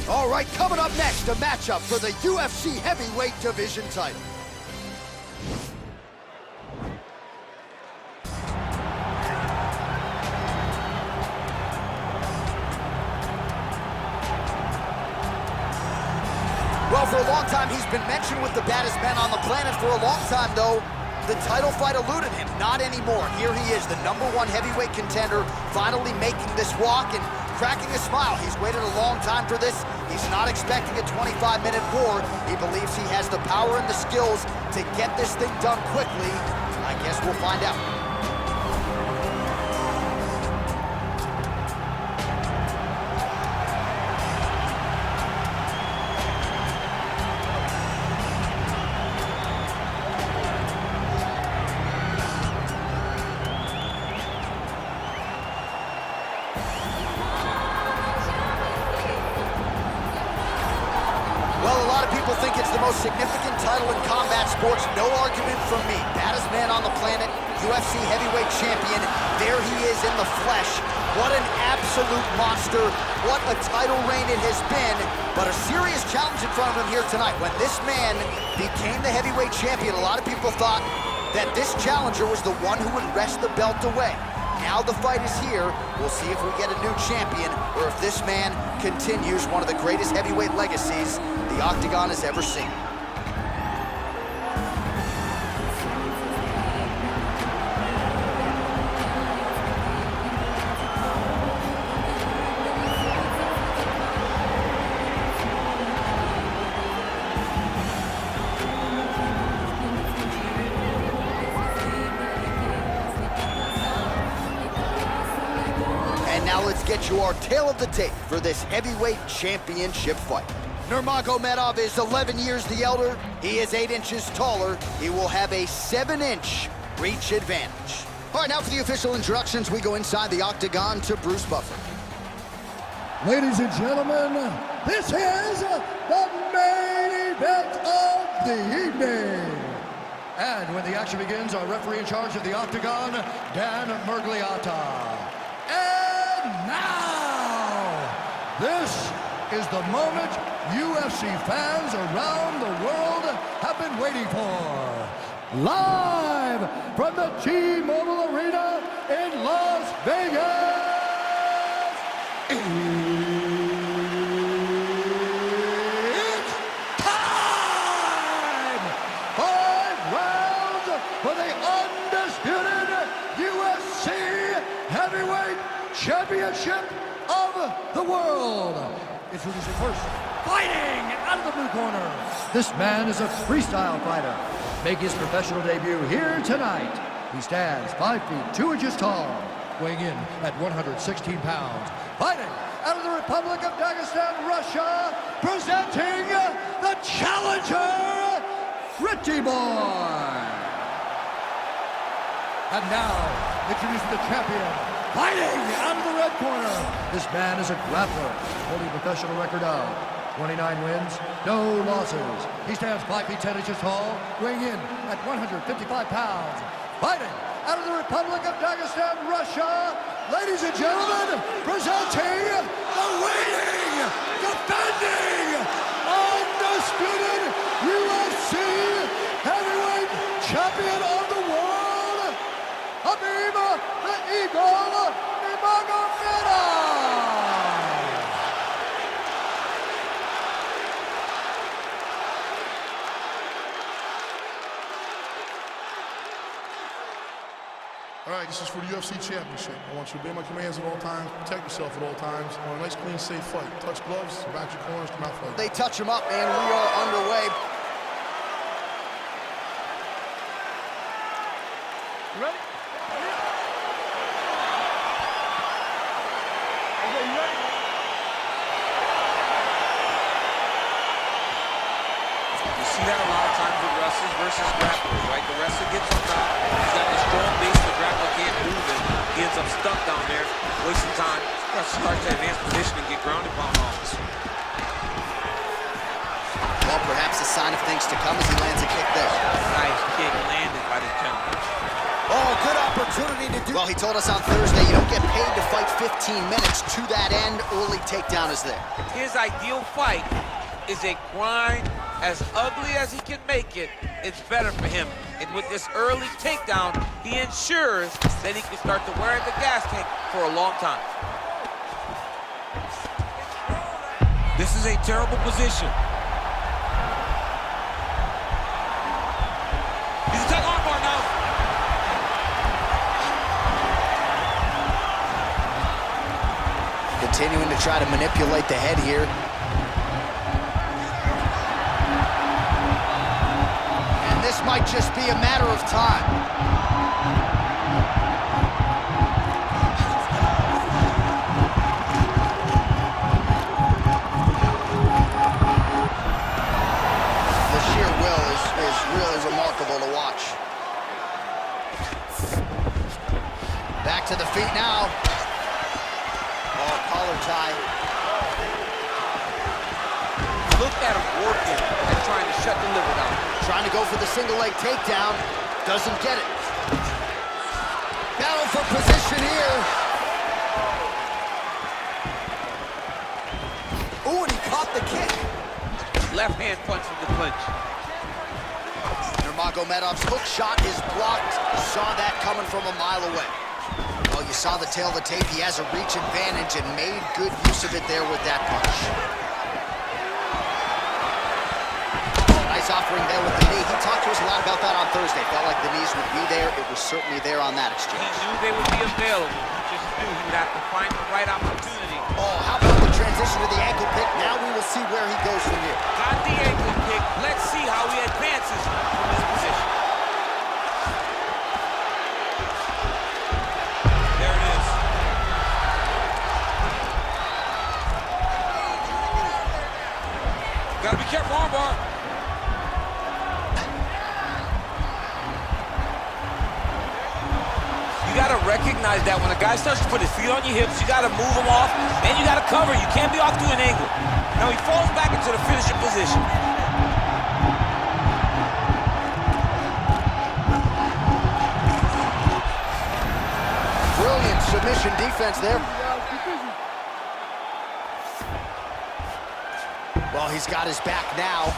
All right, coming up next, a matchup for the UFC heavyweight division title. Well, for a long time, he's been mentioned with the baddest men on the planet. For a long time, though, the title fight eluded him. Not anymore. Here he is, the #1 heavyweight contender, finally making this walk and cracking a smile. He's waited a long time for this. He's not expecting a 25-minute war. He believes he has the power and the skills to get this thing done quickly. I guess we'll find out. Think it's the most significant title in combat sports. No argument from me. Baddest man on the planet, UFC heavyweight champion. There he is in the flesh. What an absolute monster. What a title reign it has been. But a serious challenge in front of him here tonight. When this man became the heavyweight champion, a lot of people thought that this challenger was the one who would wrest the belt away. Now the fight is here. We'll see if we get a new champion or if this man continues one of the greatest heavyweight legacies the Octagon has ever seen. Now let's get you our tale of the tape for this heavyweight championship fight. Nurmagomedov is 11 years the elder. He is 8 inches taller. He will have a 7-inch reach advantage. All right, now for the official introductions, we go inside the Octagon to Bruce Buffer. Ladies and gentlemen, this is the main event of the evening. And when the action begins, our referee in charge of the Octagon, Dan Murgliata. Now, this is the moment UFC fans around the world have been waiting for. Live from the T-Mobile Arena in Las Vegas. It's time! 5 rounds for the undisputed UFC Heavyweight Championship of the world. Introducing first, fighting out of the blue corner. This man is a freestyle fighter. Make his professional debut here tonight. He stands 5 feet 2 inches tall, weighing in at 116 pounds. Fighting out of the Republic of Dagestan, Russia, presenting the challenger, Pretty Boy. And now, introducing the champion, fighting out of the red corner. This man is a grappler, holding a professional record of 29 wins, no losses. He stands 5 feet 10 inches tall, weighing in at 155 pounds. Fighting out of the Republic of Dagestan, Russia, ladies and gentlemen, presenting the reigning, defending, undisputed UFC heavyweight champion of the world, Khabib the Eagle Nurmagomedov. All right, this is for the UFC Championship. I want you to obey my commands at all times, protect yourself at all times. I want a nice, clean, safe fight. Touch gloves, back your corners, come out fight. They touch him up, and we are underway. Ready? See that a lot of times with wrestlers versus grapplers, right? The wrestler gets on top, he's got the strong base, the grappler can't move it. He ends up stuck down there, wasting time. Starts to advance position and get grounded pound off. Well, perhaps a sign of things to come as he lands a kick there. Nice kick landed by the gentleman. Oh, good opportunity to do. Well, he told us on Thursday you don't get paid to fight 15 minutes. To that end, early takedown is there. His ideal fight is a grind. As ugly as he can make it, it's better for him. And with this early takedown, he ensures that he can start to wear the gas tank for a long time. This is a terrible position. He's a tug armbar now. Continuing to try to manipulate the head here. And this might just be a matter of time. The sheer will is really remarkable to watch. Back to the feet now. Oh, collar tie. Look at him working and trying to shut the liver down. Trying to go for the single leg takedown. Doesn't get it. Battle for position here. Ooh, and he caught the kick. Left hand punch from the clinch. Nurmagomedov's hook shot is blocked. Saw that coming from a mile away. Oh, you saw the tail of the tape. He has a reach advantage and made good use of it there with that punch. Nice offering there with the knee. He talked to us a lot about that on Thursday. Felt like the knees would be there. It was certainly there on that exchange. He knew they would be available. He just knew he would have to find the right opportunity. Oh, how about the transition to the ankle pick? Now we will see where he goes from here. Got the ankle pick. Let's see how he advances from this position. There it is. Gotta be careful, armbar. You gotta recognize that when a guy starts to put his feet on your hips, you gotta move him off, and you gotta cover. You can't be off to an angle. Now he falls back into the finishing position. Brilliant submission defense there. Well, he's got his back now.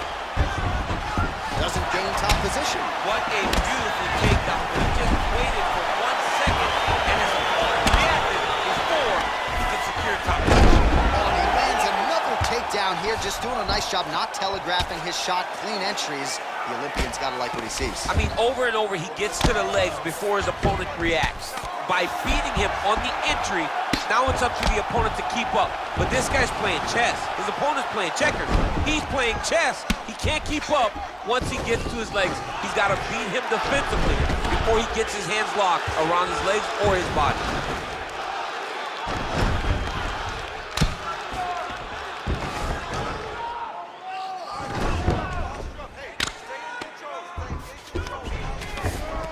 Doesn't gain top position. What a beautiful takedown. He just waited for 1 second, and his opponent reacted before he could secure top position. Oh, and he lands another takedown here, just doing a nice job not telegraphing his shot. Clean entries. The Olympian's got to like what he sees. I mean, over and over, he gets to the legs before his opponent reacts. By feeding him on the entry, now it's up to the opponent to keep up. But this guy's playing chess. His opponent's playing checkers. He's playing chess. He can't keep up. Once he gets to his legs, he's got to beat him defensively before he gets his hands locked around his legs or his body.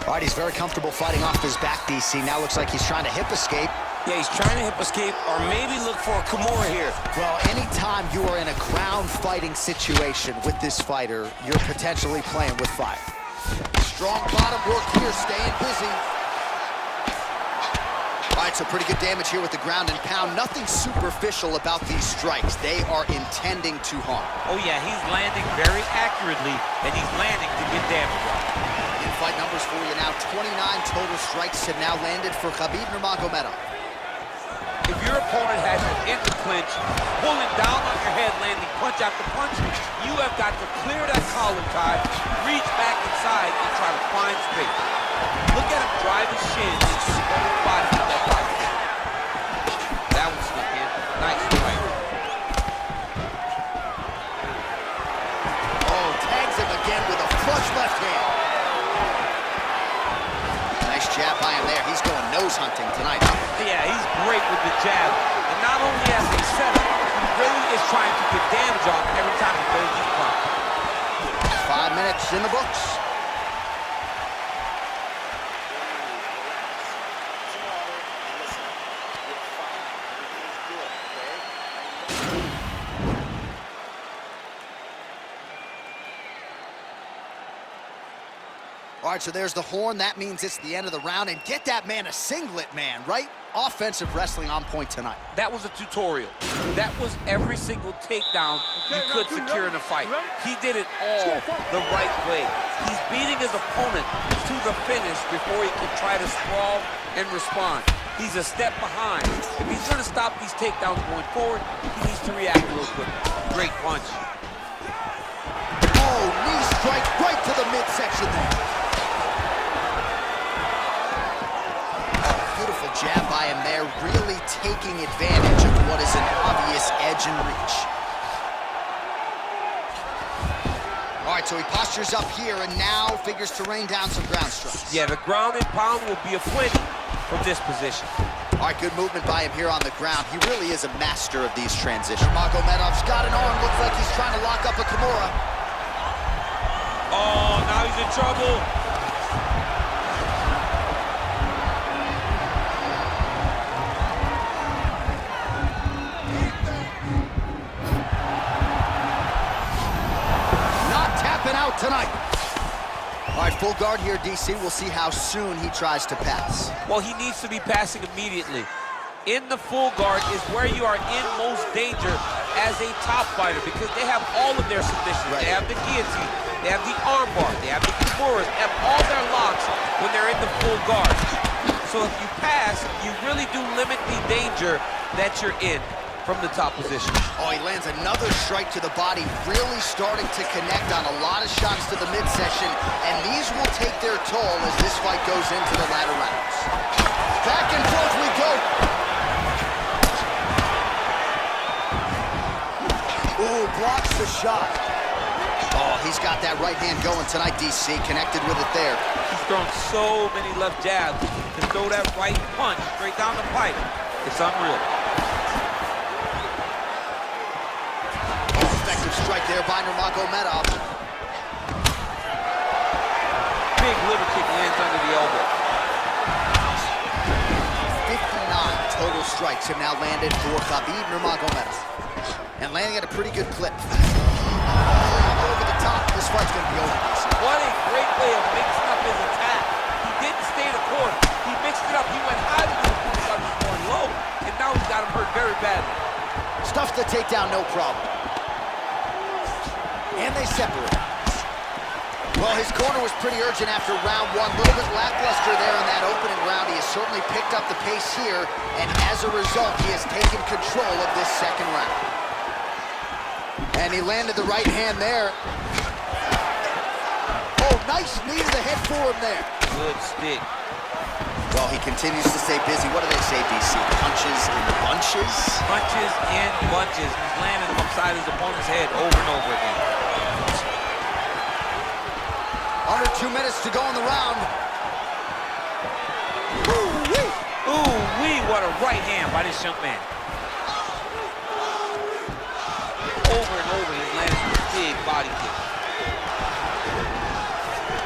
All right, he's very comfortable fighting off his back, DC. Now looks like he's trying to hip escape. Yeah, he's trying to hip escape or maybe look for a Kimura here. Well, anytime you are in a ground fighting situation with this fighter, you're potentially playing with fire. Strong bottom work here, staying busy. All right, so pretty good damage here with the ground and pound. Nothing superficial about these strikes. They are intending to harm. Oh yeah, he's landing very accurately, and he's landing to get damage on. In-fight numbers for you now. 29 total strikes have now landed for Khabib Nurmagomedov. If your opponent has you in the clinch, pulling down on your head, landing punch after punch, you have got to clear that collar tie, reach back inside, and try to find space. Look at him drive his shin into his own body with that body. That one snuck in. Nice strike. Oh, tags him again with a flush left hand. Nice jab by him there. He's going nose hunting tonight. Yeah, he's great with the jab. And not only as a setup, he really is trying to get damage on every time he throws his punch. 5 minutes in the books. All right, so there's the horn. That means it's the end of the round. And get that man a singlet, man, right? Offensive wrestling on point tonight. That was a tutorial. That was every single takedown you could secure in a fight. He did it all the right way. He's beating his opponent to the finish before he can try to sprawl and respond. He's a step behind. If he's going to stop these takedowns going forward, he needs to react a little quicker. Great punch. Oh, knee strike right to the midsection there. Beautiful jab by him there, really taking advantage of what is an obvious edge and reach. All right, so he postures up here and now figures to rain down some ground strikes. Yeah, the ground and pound will be a plenty from this position. All right, good movement by him here on the ground. He really is a master of these transitions. Nurmagomedov's got an arm, looks like he's trying to lock up a Kimura. Oh, now he's in trouble. Out tonight. All right, full guard here, DC. We'll see how soon he tries to pass. Well, he needs to be passing immediately. In the full guard is where you are in most danger as a top fighter because they have all of their submissions. Right. They have the guillotine, they have the armbar, they have the kimuras, they have all their locks when they're in the full guard. So if you pass, you really do limit the danger that you're in from the top position. Oh, he lands another strike to the body, really starting to connect on a lot of shots to the midsection, and these will take their toll as this fight goes into the latter rounds. Back and forth we go. Ooh, blocks the shot. Oh, he's got that right hand going tonight, DC, connected with it there. He's thrown so many left jabs to throw that right punch straight down the pipe. It's unreal. Strike there by Nurmagomedov. Big liver kick lands under the elbow. 59 total strikes have now landed for Khabib Nurmagomedov. And landing at a pretty good clip. Over the top, this fight's gonna be over. What a great way of mixing up his attack. He didn't stay the course. He mixed it up. He went high to the point, was going low, and now he's got him hurt very badly. Stuffs the takedown, no problem. And they separate. Well, his corner was pretty urgent after round one. A little bit lackluster there in that opening round. He has certainly picked up the pace here, and as a result, he has taken control of this second round. And he landed the right hand there. Oh, nice knee to the head for him there. Good stick. Well, he continues to stay busy. What do they say, DC? Punches in bunches? Punches in bunches. He's landing upside his opponent's head over and over again. Under 2 minutes to go in the round. Ooh-wee! Ooh-wee, what a right hand by this young man. Over and over, he's landing a big body kick.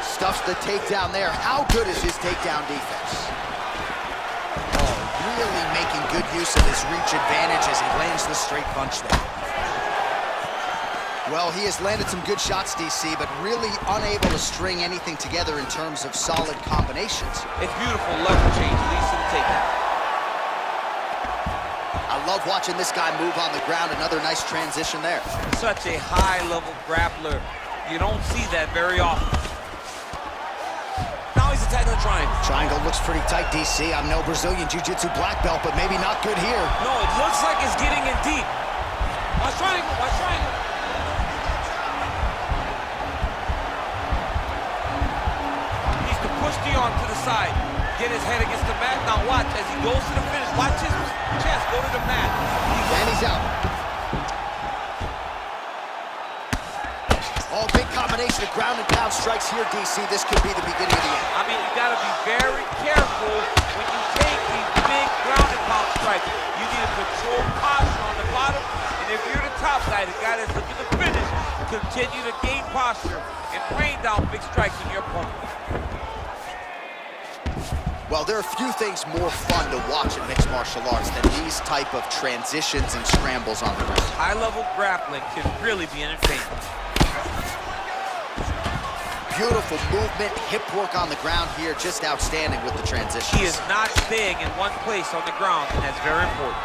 Stuffs the takedown there. How good is his takedown defense? Oh, really making good use of his reach advantage as he lands the straight punch there. Well, he has landed some good shots, DC, but really unable to string anything together in terms of solid combinations. It's beautiful level change, leads to the takedown. I love watching this guy move on the ground. Another nice transition there. Such a high-level grappler. You don't see that very often. Now he's attacking the triangle. Triangle looks pretty tight, DC. I'm no Brazilian Jiu-Jitsu black belt, but maybe not good here. No, it looks like it's getting in deep. Watch triangle, watch triangle. Push the arm to the side, get his head against the mat. Now watch, as he goes to the finish, watch his chest go to the mat. And he's out. Oh, big combination of ground and pound strikes here, DC. This could be the beginning of the end. I mean, you gotta be very careful when you take these big ground and pound strikes. You need to control posture on the bottom, and if you're the top guy, the guy that's looking to finish, continue to gain posture and rain down big strikes on your opponent. Well, there are few things more fun to watch in mixed martial arts than these type of transitions and scrambles on the ground. High-level grappling can really be entertaining. Beautiful movement, hip work on the ground here, just outstanding with the transition. He is not staying in one place on the ground, and that's very important.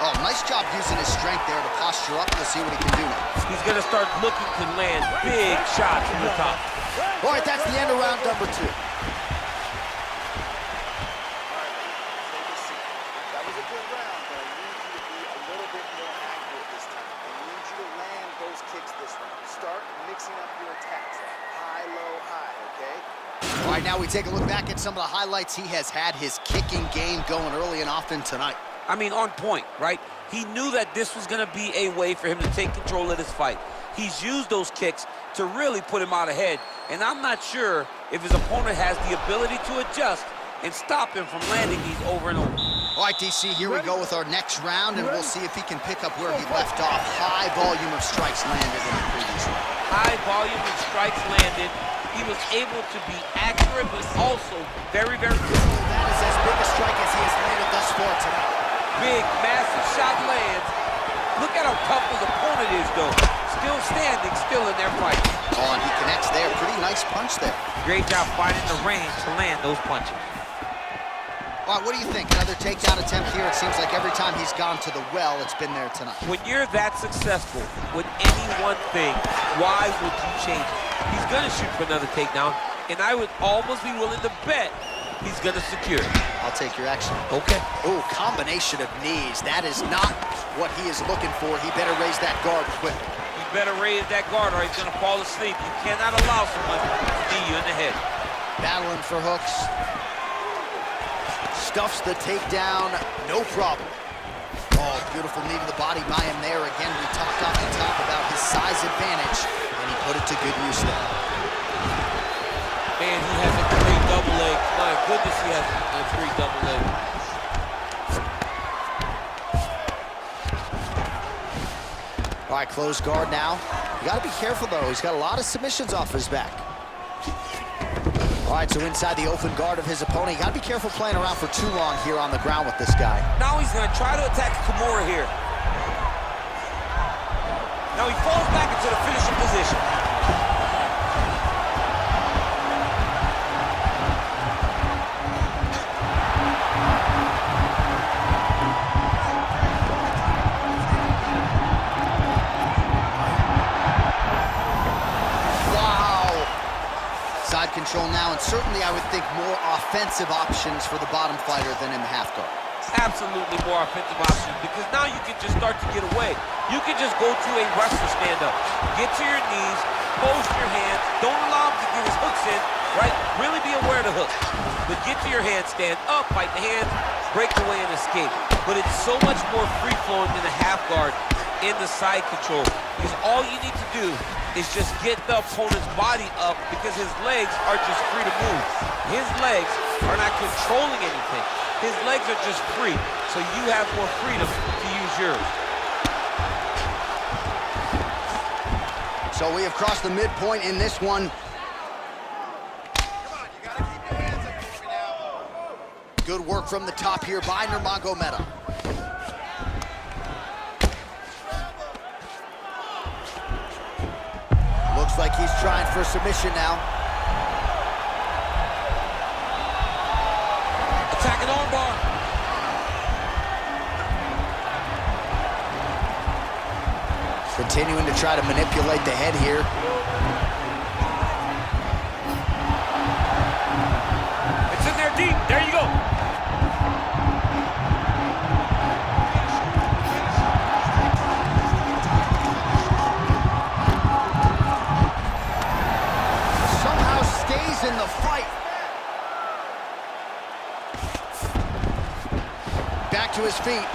Oh, nice job using his strength there to posture up. We'll see what he can do now. He's going to start looking to land big shots from the top. All right, that's the end of round number 2. All right, now we take a look back at some of the highlights. He has had his kicking game going early and often tonight. I mean, on point, right? He knew that this was going to be a way for him to take control of this fight. He's used those kicks to really put him out ahead, and I'm not sure if his opponent has the ability to adjust and stop him from landing these over and over. All right, DC, here we go with our next round, and we'll see if he can pick up where he left off. High volume of strikes landed in the previous round. High volume of strikes landed. He was able to be accurate, but also very, very good. That is as big a strike as he has landed thus far tonight. Big, massive shot lands. Look at how tough his opponent is, though. Still standing, still in their fight. Oh, and he connects there. Pretty nice punch there. Great job finding the range to land those punches. All right, what do you think? Another takedown attempt here. It seems like every time he's gone to the well, it's been there tonight. When you're that successful with any one thing, why would you change it? He's going to shoot for another takedown, and I would almost be willing to bet he's going to secure it. I'll take your action. Okay. Oh, combination of knees. That is not what he is looking for. He better raise that guard quickly. You better raise that guard or he's going to fall asleep. You cannot allow someone to knee you in the head. Battling for hooks. Stuffs the takedown, no problem. Oh, beautiful knee to the body by him there. Again, we talked off the top about his size advantage, and he put it to good use there. Man, he has a great double leg. My goodness, he has a great double leg. All right, closed guard now. You got to be careful, though. He's got a lot of submissions off his back. All right, so inside the open guard of his opponent. You got to be careful playing around for too long here on the ground with this guy. Now he's going to try to attack Kimura here. Now he falls back into the finishing position. Side control now, and certainly I would think more offensive options for the bottom fighter than in the half guard. Absolutely more offensive options, because now you can just start to get away. You can just go to a wrestler stand-up. Get to your knees, post your hands, don't allow him to get his hooks in, right? Really be aware of the hook. But get to your hands, stand up, fight the hands, break away and escape. But it's so much more free-flowing than the half guard in the side control, because all you need to do is just get the opponent's body up, because his legs are just free to move. His legs are not controlling anything. His legs are just free, so you have more freedom to use yours. So we have crossed the midpoint in this one. Come on, you gotta keep your hands up for me now. Good work from the top here by Nurmagomedov. Looks like he's trying for submission now. Attacking armbar. Continuing to try to manipulate the head here. It's in there deep. There you go. In the fight. Back to his feet.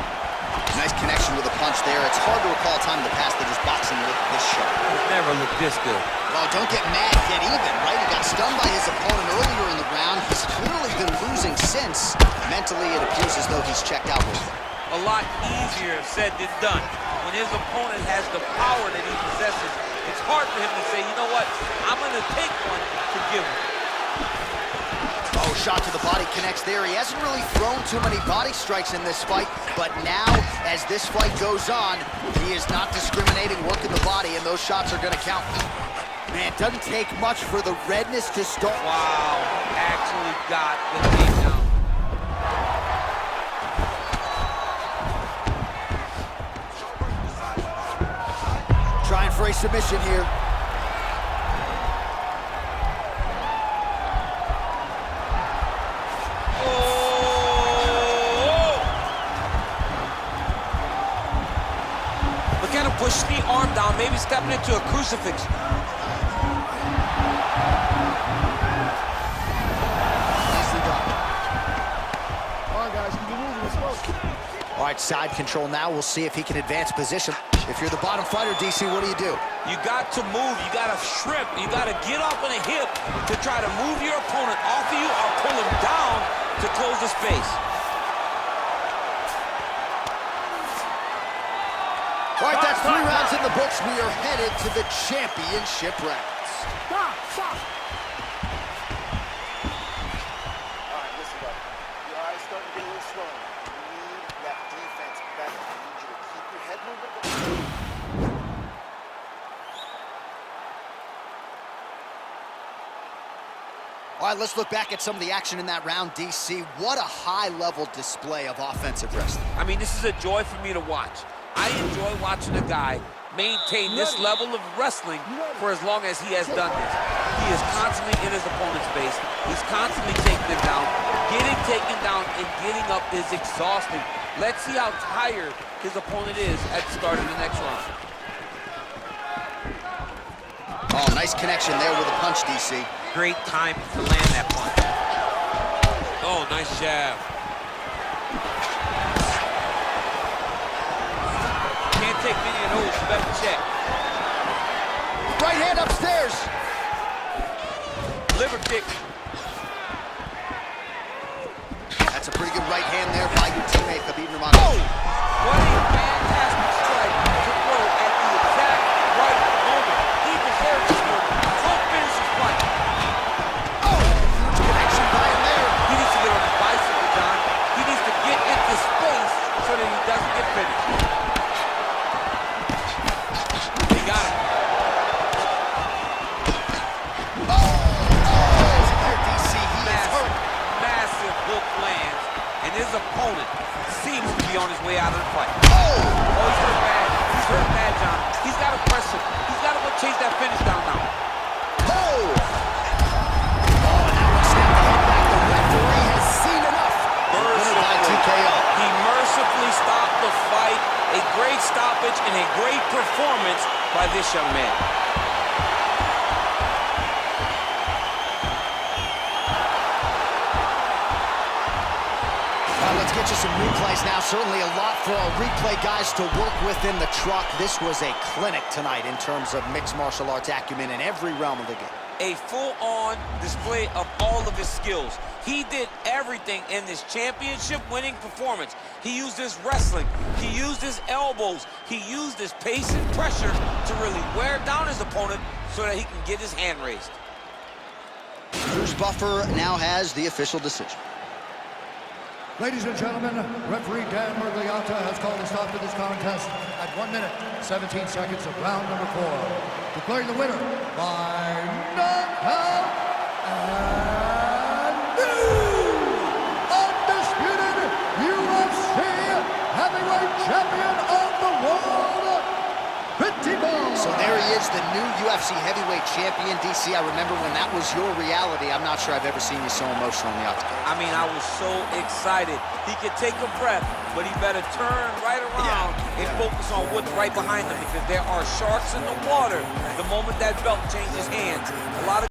Nice connection with a punch there. It's hard to recall a time in the past that his boxing looked this sharp. It's never looked this good. Well, don't get mad, get even, right? He got stunned by his opponent earlier in the round. He's clearly been losing since. Mentally, it appears as though he's checked out with it. A lot easier said than done. When his opponent has the power that he possesses, it's hard for him to say, you know what, I'm going to take one to give him. Oh, shot to the body connects there. He hasn't really thrown too many body strikes in this fight, but now, as this fight goes on, he is not discriminating, working the body, and those shots are going to count. Man, doesn't take much for the redness to start. Wow, actually got the takedown. Trying for a submission here. Look at him push the arm down, maybe stepping into a crucifix. All right, side control now. We'll see if he can advance position. If you're the bottom fighter, DC, what do? You got to move, you got to shrimp, you got to get off on a hip to try to move your opponent off of you or pull him down to close the space. All right, that's 3 rounds in the books. We are headed to the championship rounds. Stop, stop. All right, listen up. Your eyes starting to get a little swollen. You need that defense better. I need you to keep your head moving. All right, let's look back at some of the action in that round, DC. What a high-level display of offensive wrestling. I mean, this is a joy for me to watch. I enjoy watching a guy maintain this level of wrestling for as long as he has done this. He is constantly in his opponent's face. He's constantly taking him down. Getting taken down and getting up is exhausting. Let's see how tired his opponent is at the start of the next round. Oh, nice connection there with a punch, DC. Great time to land that punch. Oh, nice jab. Can't take many of those, you better check. Right hand upstairs. Liver kick. That's a pretty good right hand there by your teammate, Khabib Nurmagomedov. Oh! What a fantastic strike to throw at the exact right moment. He deserves this one. Don't finish his fight. Oh! Huge connection by him there. He needs to get on his bicycle, John. He needs to get into space so that he doesn't get finished. He got him. DC, he is hurt. Massive hook lands, and his opponent seems to be on his way out of the fight. Oh! Oh, he's hurt bad. He's hurt bad, John. He's got to press him. He's got to go chase that finish down now. Oh! Oh, and that one snapped the head back. The referee has seen enough. Winner by TKO. He mercifully stopped the fight. A great stoppage and a great performance by this young man. Let's get you some replays now. Certainly a lot for our replay guys to work with in the truck. This was a clinic tonight in terms of mixed martial arts acumen in every realm of the game. A full-on display of all of his skills. He did everything in this championship-winning performance. He used his wrestling. He used his elbows. He used his pace and pressure to really wear down his opponent so that he can get his hand raised. Bruce Buffer now has the official decision. Ladies and gentlemen, referee Dan Murgliata has called a stop to this contest at 1 minute, 17 seconds of round number 4. Declaring the winner by knockout and new undisputed UFC heavyweight champion of the world, Pretty Boy. So there he is, the new UFC heavyweight champion. DC, I remember when that was your reality. I'm not sure I've ever seen you so emotional in the octagon. I mean, I was so excited. He could take a breath, but he better turn right around and focus on what's right behind him, because there are sharks in the water the moment that belt changes hands. A lot of